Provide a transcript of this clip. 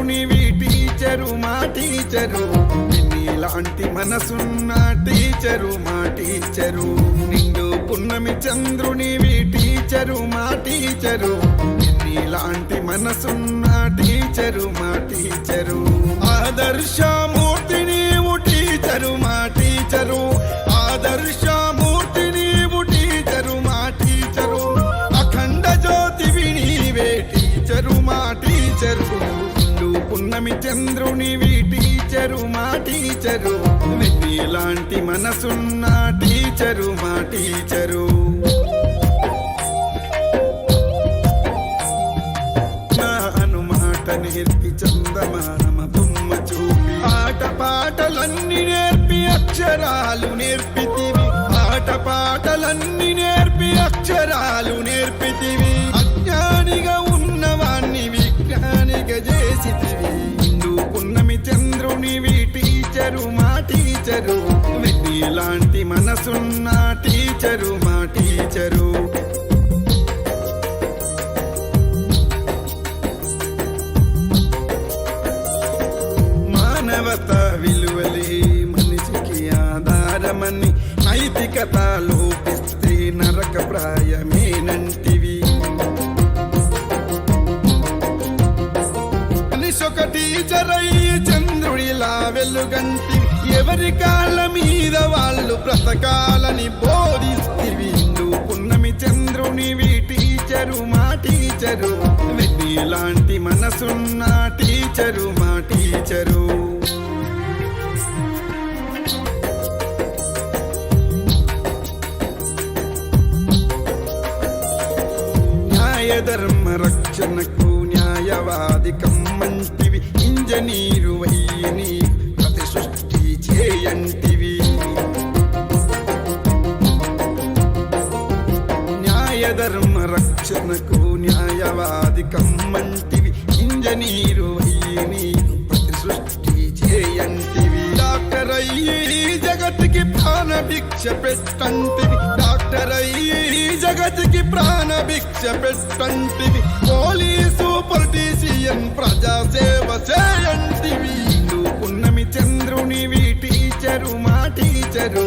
చంద్రునివి teacher మా teacher నీలాంటి మనసున్న టీచరు మా టీచరు నిండు పున్నమి చంద్రునివి టీచరు మా టీచరు నీలాంటి మనసున్న టీచరు మా టీచరు ఆదర్శమూర్తి నీవు టీచరు మా టీచరు ఆదర్శమూర్తి నీవు టీచరు మా టీచరు అఖండ జ్యోతివి నీవే టీచరు మా టీచరు నిండు పున్నమి చంద్రునివి టీచరు మా టీచరు నీలాంటి మనసున్న టీచరు మా టీచరు నేర్పి చందమామ బొమ్మ చూపి ఆట పాటలన్నీ నేర్పి అక్షరాలు నేర్పితివి ఆట పాటలన్నీ నేర్పి అక్షరాలు నేర్పితివి అజ్ఞానిగా ఉన్నవాణ్ణి విజ్ఞానిగా చేసితివి నిండు పున్నమి చంద్రునివి టీచరు మా టీచరు నీలాంటి మనసున్న టీచరు మా టీచరు మానవత విలువలే మనిషికి ఆధారమని నైతికత లోపిస్తే నరక ప్రాయమేనంటివి మనిషొక టీచరై చంద్రుడిలా వెలుగంటి ఎవరి కాళ్ళ మీద వాళ్ళు బ్రతకాలని బోధిస్తివి నిండు పున్నమి చంద్రునివి టీచరు మా టీచరు నీలాంటి మనసున్న టీచరు మా టీచరు ధర్మ రక్షణకు న్యాయవాది కమ్మంటివి ఇంజనీరు వయ్యని ప్రతి సృష్టి చేయంటివి న్యాయధర్మ రక్షణకు న్యాయవాది కమ్మంటివి ఇంజనీరు వయ్యని ప్రతి సృష్టి చేయంటివి డాక్టర్ అయ్యి జగత్కి ప్రాణ భిక్ష పెట్టంటివి డాక్టర్ అయ్యి జగత్కి ప్రాణ భిక్ష పెట్టంటివి పోలీసు పొలిటీషియన్ ప్రజా సేవ చేయంటివి పున్నమి చంద్రునివి టీచరు మా టీచరు